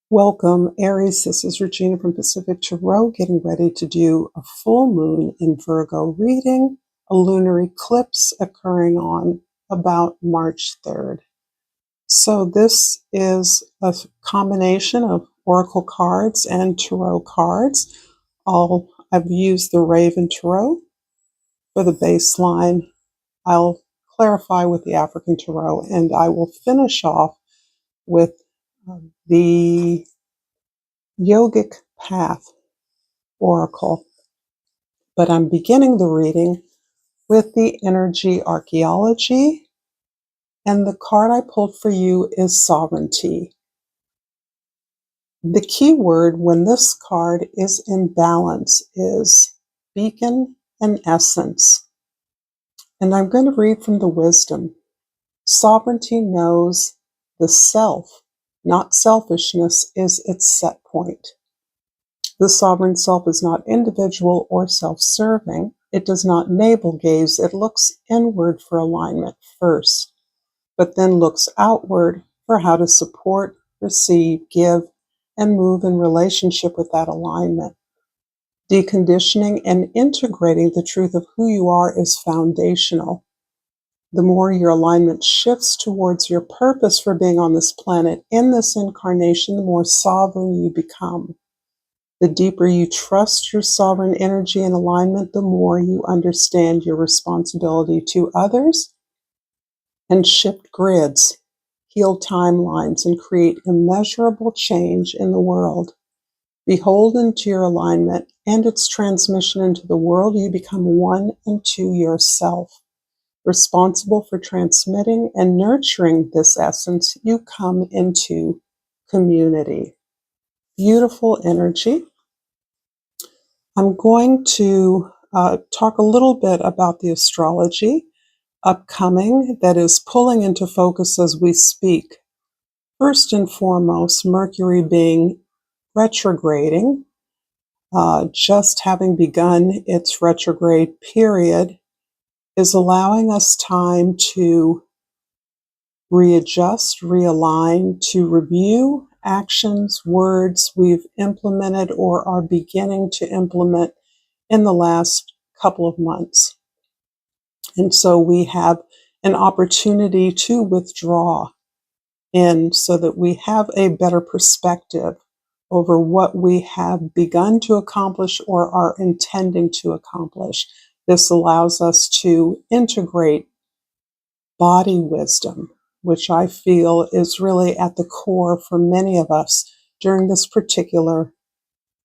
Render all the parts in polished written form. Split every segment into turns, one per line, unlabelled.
Welcome, Aries. This is Regina from Pacific Tarot, getting ready to do a full moon in Virgo reading, a lunar eclipse occurring on about March 3rd. So this is a combination of oracle cards and tarot cards. I've used the Raven Tarot for the baseline. I'll clarify with the African Tarot, and I will finish off with the Yogic Path Oracle, but I'm beginning the reading with the energy archaeology, and the card I pulled for you is sovereignty. The key word when this card is in balance is beacon and essence. And I'm going to read from the wisdom. Sovereignty knows the self, not selfishness, is its set point. The sovereign self is not individual or self-serving. It does not navel gaze. It looks inward for alignment first, but then looks outward for how to support, receive, give, and move in relationship with that alignment. Deconditioning and integrating the truth of who you are is foundational. The more your alignment shifts towards your purpose for being on this planet in this incarnation, the more sovereign you become. The deeper you trust your sovereign energy and alignment, the more you understand your responsibility to others and shift grids, heal timelines, and create immeasurable change in the world. Beholden to your alignment and its transmission into the world, you become one unto yourself. Responsible for transmitting and nurturing this essence, you come into community. Beautiful energy. I'm going to talk a little bit about the astrology upcoming that is pulling into focus as we speak. First and foremost, Mercury being retrograding, just having begun its retrograde period, is allowing us time to readjust, realign, to review actions, words we've implemented or are beginning to implement in the last couple of months. And so we have an opportunity to withdraw in so that we have a better perspective over what we have begun to accomplish or are intending to accomplish. This allows us to integrate body wisdom, which I feel is really at the core for many of us during this particular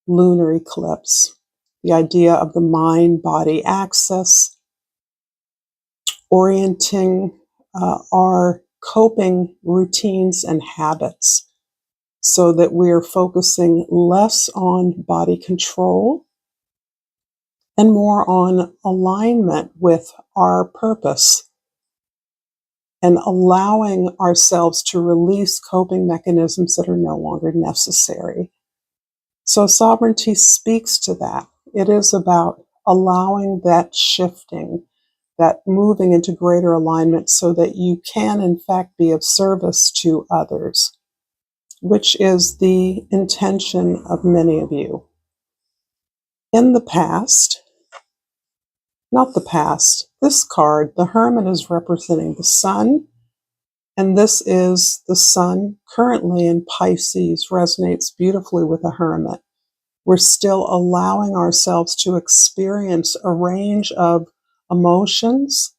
lunar eclipse. The idea of the mind-body axis, orienting our coping routines and habits so that we are focusing less on body control and more on alignment with our purpose, and allowing ourselves to release coping mechanisms that are no longer necessary. So sovereignty speaks to that. It is about allowing that shifting, that moving into greater alignment so that you can, in fact, be of service to others, which is the intention of many of you. In the past, this card, the Hermit, is representing the Sun, and this is the Sun currently in Pisces, resonates beautifully with the Hermit. We're still allowing ourselves to experience a range of emotions,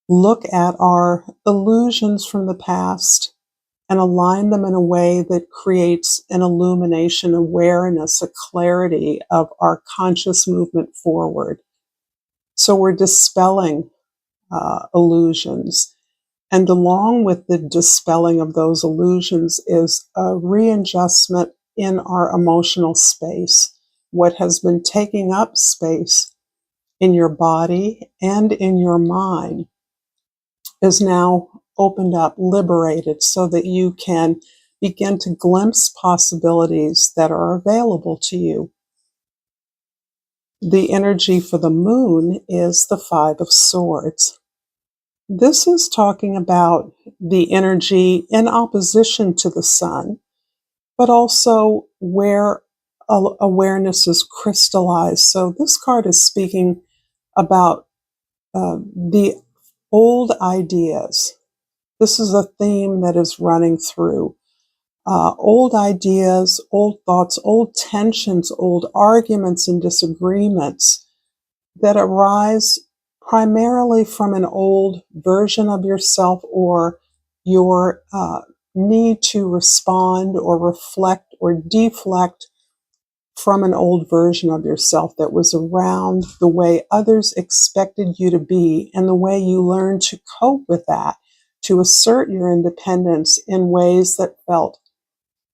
look at our illusions from the past, and align them in a way that creates an illumination, awareness, a clarity of our conscious movement forward. So we're dispelling illusions. And along with the dispelling of those illusions is a readjustment in our emotional space. What has been taking up space in your body and in your mind is now opened up, liberated, so that you can begin to glimpse possibilities that are available to you. The energy for the moon is the Five of Swords. This is talking about the energy in opposition to the sun, but also where awareness is crystallized. So this card is speaking about the old ideas. This is a theme that is running through. Old ideas, old thoughts, old tensions, old arguments and disagreements that arise primarily from an old version of yourself, or your need to respond or reflect or deflect from an old version of yourself that was around the way others expected you to be, and the way you learned to cope with that, to assert your independence in ways that felt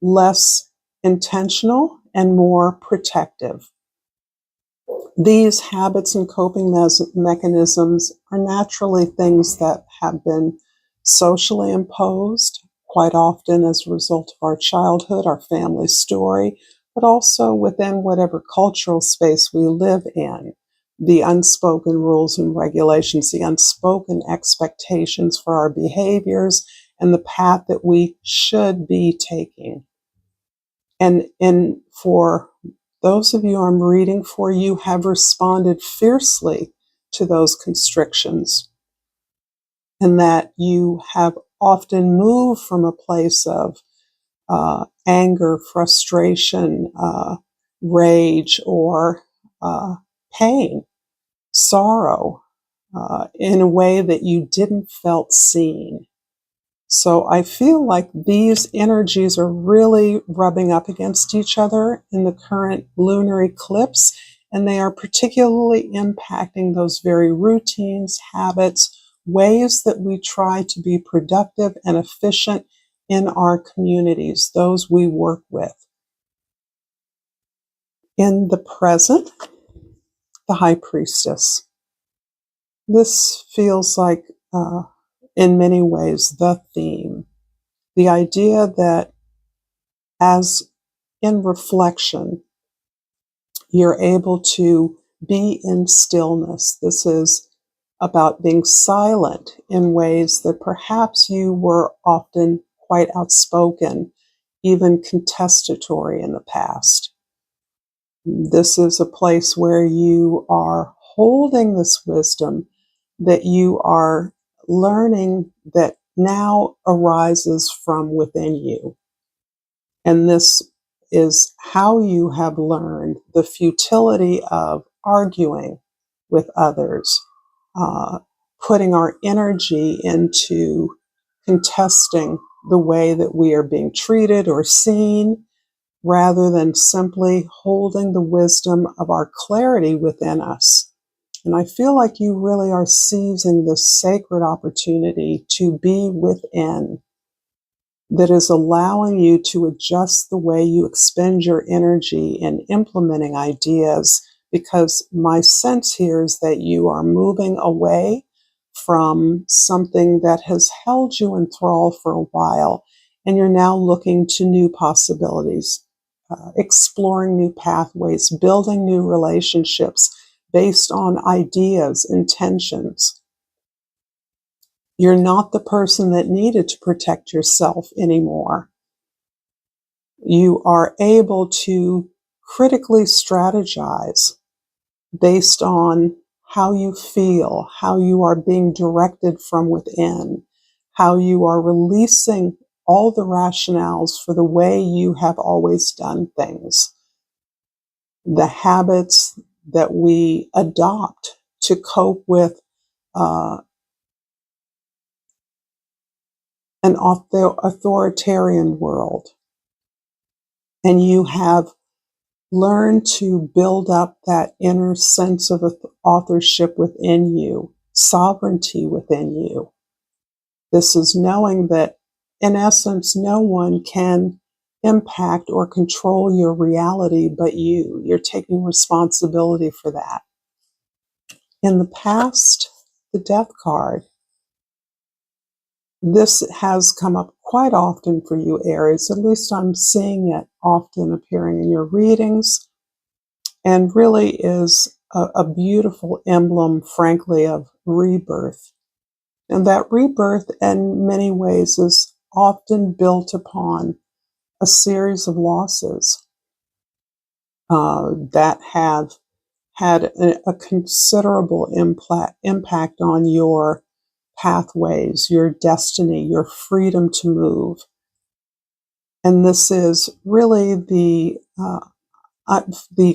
less intentional and more protective. These habits and coping mechanisms are naturally things that have been socially imposed, quite often as a result of our childhood, our family story, but also within whatever cultural space we live in. The unspoken rules and regulations, the unspoken expectations for our behaviors, and the path that we should be taking. And for those of you I'm reading for, you have responded fiercely to those constrictions, and that you have often moved from a place of anger, frustration, rage, or pain, sorrow, in a way that you didn't felt seen. So I feel like these energies are really rubbing up against each other in the current lunar eclipse, and they are particularly impacting those very routines, habits, ways that we try to be productive and efficient in our communities, those we work with. In the present, the High Priestess. This feels like, in many ways, the theme. The idea that as in reflection, you're able to be in stillness. This is about being silent in ways that perhaps you were often quite outspoken, even contestatory in the past. This is a place where you are holding this wisdom that you are learning that now arises from within you. And this is how you have learned the futility of arguing with others, putting our energy into contesting the way that we are being treated or seen, rather than simply holding the wisdom of our clarity within us. And I feel like you really are seizing this sacred opportunity to be within, that is allowing you to adjust the way you expend your energy in implementing ideas, because my sense here is that you are moving away from something that has held you in thrall for a while, and you're now looking to new possibilities, exploring new pathways, building new relationships based on ideas, intentions. You're not the person that needed to protect yourself anymore. You are able to critically strategize based on how you feel, how you are being directed from within, how you are releasing all the rationales for the way you have always done things, the habits that we adopt to cope with an authoritarian world. And you have learned to build up that inner sense of authorship within you, sovereignty within you. This is knowing that, in essence, no one can impact or control your reality but you. You're taking responsibility for that. In the past, the Death card. This has come up quite often for you, Aries. At least I'm seeing it often appearing in your readings, and really is a beautiful emblem, frankly, of rebirth. And that rebirth, in many ways, is often built upon a series of losses that have had a considerable impact on your pathways, your destiny, your freedom to move. And this is really the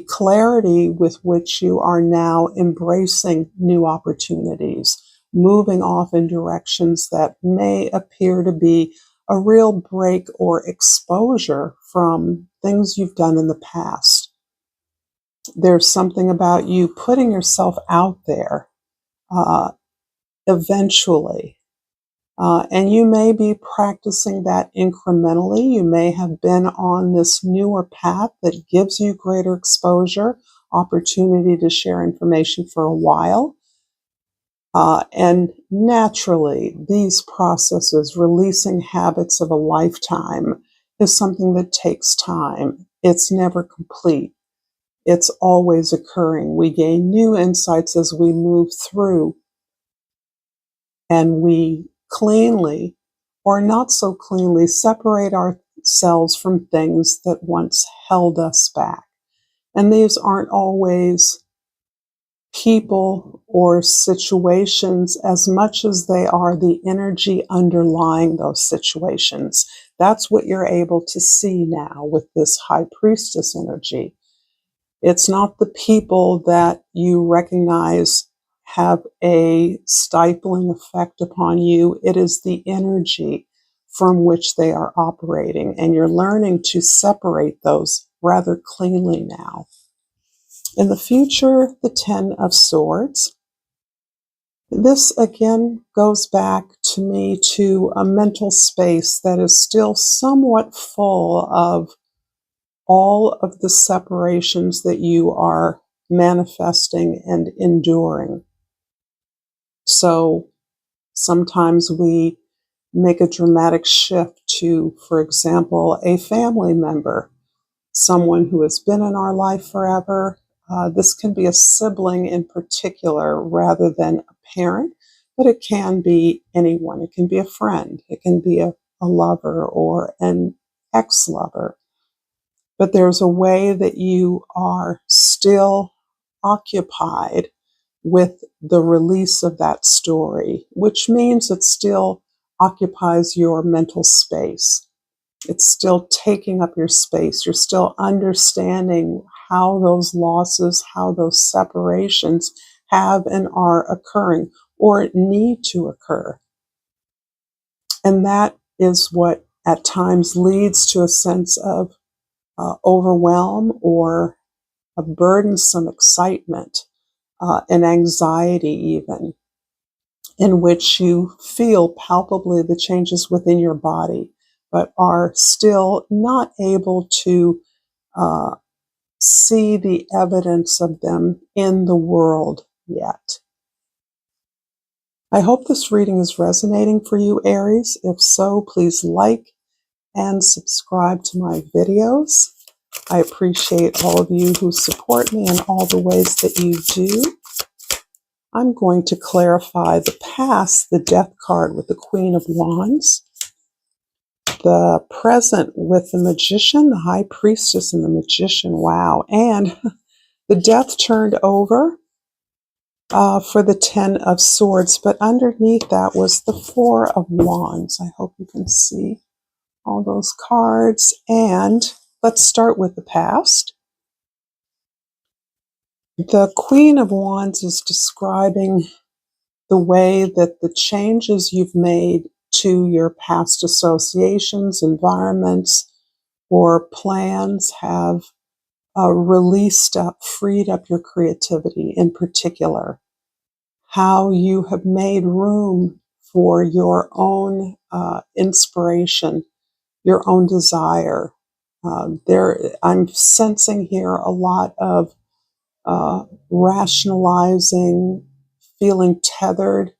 clarity with which you are now embracing new opportunities, moving off in directions that may appear to be a real break or exposure from things you've done in the past. There's something about you putting yourself out there eventually. And you may be practicing that incrementally. You may have been on this newer path that gives you greater exposure, opportunity to share information for a while. And naturally, these processes, releasing habits of a lifetime, is something that takes time. It's never complete. It's always occurring. We gain new insights as we move through, and we cleanly or not so cleanly separate ourselves from things that once held us back. And these aren't always people or situations as much as they are the energy underlying those situations. That's what you're able to see now with this high priestess energy. It's not the people that you recognize have a stifling effect upon you. It is the energy from which they are operating, and you're learning to separate those rather cleanly now. In the future, the Ten of Swords. This again goes back to me to a mental space that is still somewhat full of all of the separations that you are manifesting and enduring. So sometimes we make a dramatic shift to, for example, a family member, someone who has been in our life forever. This can be a sibling in particular rather than a parent, but it can be anyone. It can be a friend. It can be a lover or an ex-lover. But there's a way that you are still occupied with the release of that story, which means it still occupies your mental space. It's still taking up your space. You're still understanding how those losses, how those separations have and are occurring or need to occur. And that is what at times leads to a sense of overwhelm or a burdensome excitement, and anxiety even, in which you feel palpably the changes within your body, but are still not able to see the evidence of them in the world yet. I hope this reading is resonating for you, Aries. If so, please like and subscribe to my videos. I appreciate all of you who support me in all the ways that you do. I'm going to clarify the past, the Death card with the Queen of Wands, the present with the Magician, the High Priestess and the Magician. Wow. And the Death turned over for the Ten of Swords, but underneath that was the Four of Wands. I hope you can see all those cards. And let's start with the past. The Queen of Wands is describing the way that the changes you've made to your past associations, environments, or plans have released up, freed up your creativity in particular. How you have made room for your own inspiration, your own desire. I'm sensing here a lot of rationalizing, feeling tethered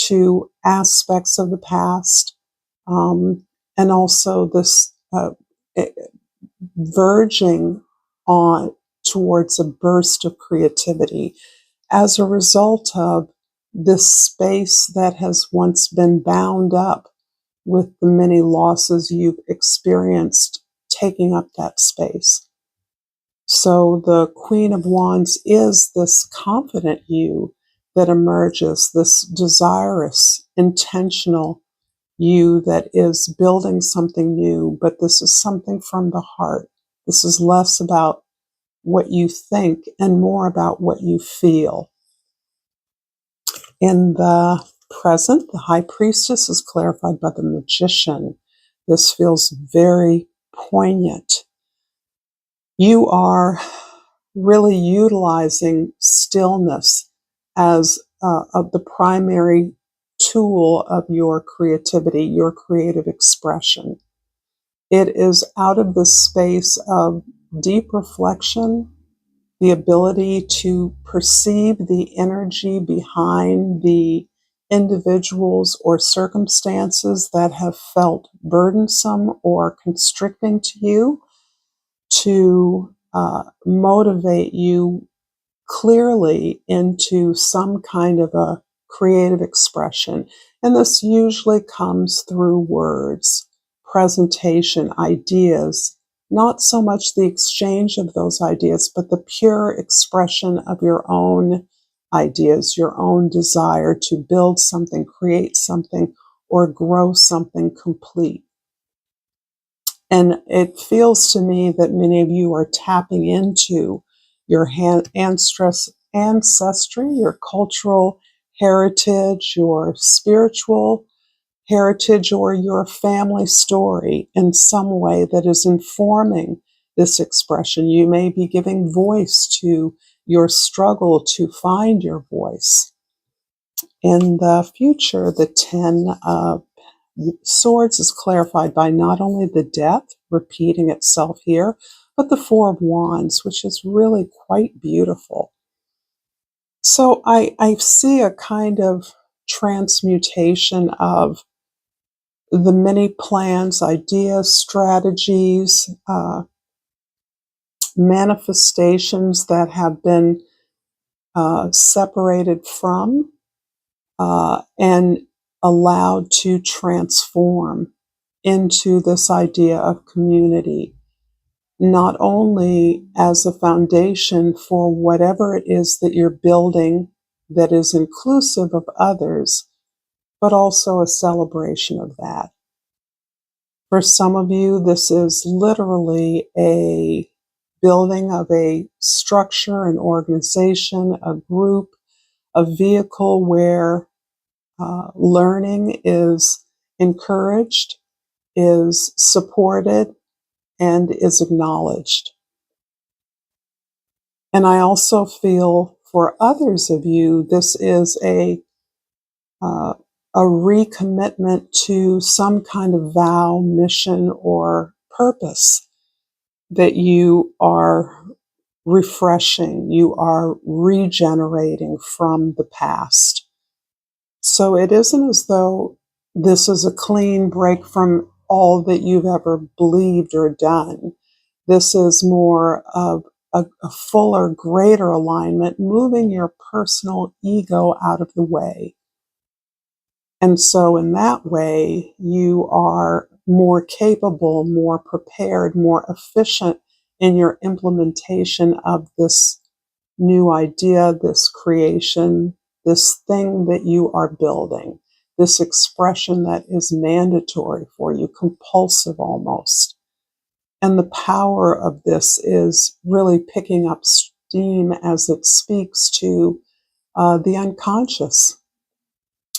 to aspects of the past, and also this verging on towards a burst of creativity as a result of this space that has once been bound up with the many losses you've experienced taking up that space. So the Queen of Wands is this confident you that emerges, this desirous, intentional you that is building something new, but this is something from the heart. This is less about what you think and more about what you feel. In the present, the High Priestess is clarified by the Magician. This feels very poignant. You are really utilizing stillness as of the primary tool of your creativity, your creative expression. It is out of the space of deep reflection, the ability to perceive the energy behind the individuals or circumstances that have felt burdensome or constricting to you, to motivate you clearly into some kind of a creative expression. And this usually comes through words, presentation, ideas, not so much the exchange of those ideas, but the pure expression of your own ideas, your own desire to build something, create something, or grow something complete. And it feels to me that many of you are tapping into your ancestry, your cultural heritage, your spiritual heritage, or your family story in some way that is informing this expression. You may be giving voice to your struggle to find your voice. In the future, the 10 of Swords is clarified by not only the death repeating itself here, but the Four of Wands, which is really quite beautiful. So I see a kind of transmutation of the many plans, ideas, strategies, manifestations that have been separated from and allowed to transform into this idea of community, not only as a foundation for whatever it is that you're building that is inclusive of others, but also a celebration of that. For some of you, this is literally a building of a structure, an organization, a group, a vehicle where learning is encouraged, is supported, and is acknowledged. And I also feel for others of you, this is uh, a recommitment to some kind of vow, mission, or purpose that you are refreshing, you are regenerating from the past. So it isn't as though this is a clean break from all that you've ever believed or done. This is more of a fuller, greater alignment, moving your personal ego out of the way. And so in that way, you are more capable, more prepared, more efficient in your implementation of this new idea, this creation, this thing that you are building, this expression that is mandatory for you, compulsive almost. And the power of this is really picking up steam as it speaks to the unconscious,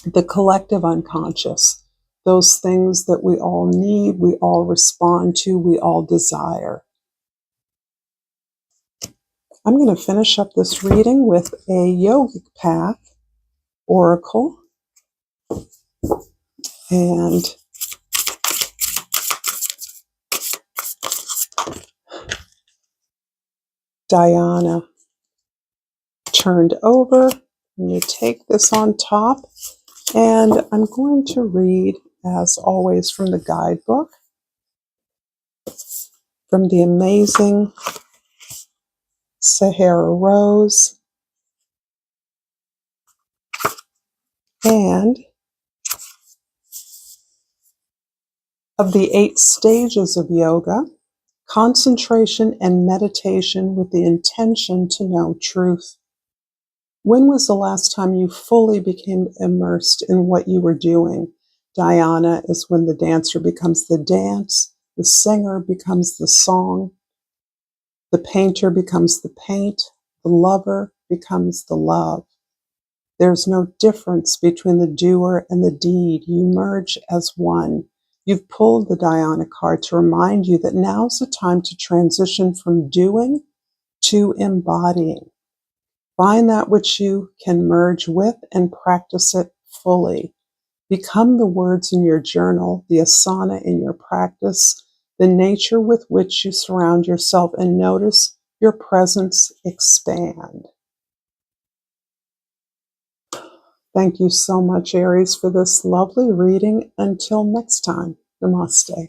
the collective unconscious, those things that we all need, we all respond to, we all desire. I'm going to finish up this reading with a yogic path oracle, and Diana turned over. I'm going to take this on top, and I'm going to read, as always, from the guidebook, from the amazing Sahara Rose, and of the 8 stages of yoga. Concentration and meditation with the intention to know truth. When was the last time you fully became immersed in what you were doing? Dhyana is when the dancer becomes the dance, the singer becomes the song, the painter becomes the paint, the lover becomes the love. There's no difference between the doer and the deed. You merge as one. You've pulled the Dhyana card to remind you that now's the time to transition from doing to embodying. Find that which you can merge with and practice it fully. Become the words in your journal, the asana in your practice, the nature with which you surround yourself, and notice your presence expand. Thank you so much, Aries, for this lovely reading. Until next time, namaste.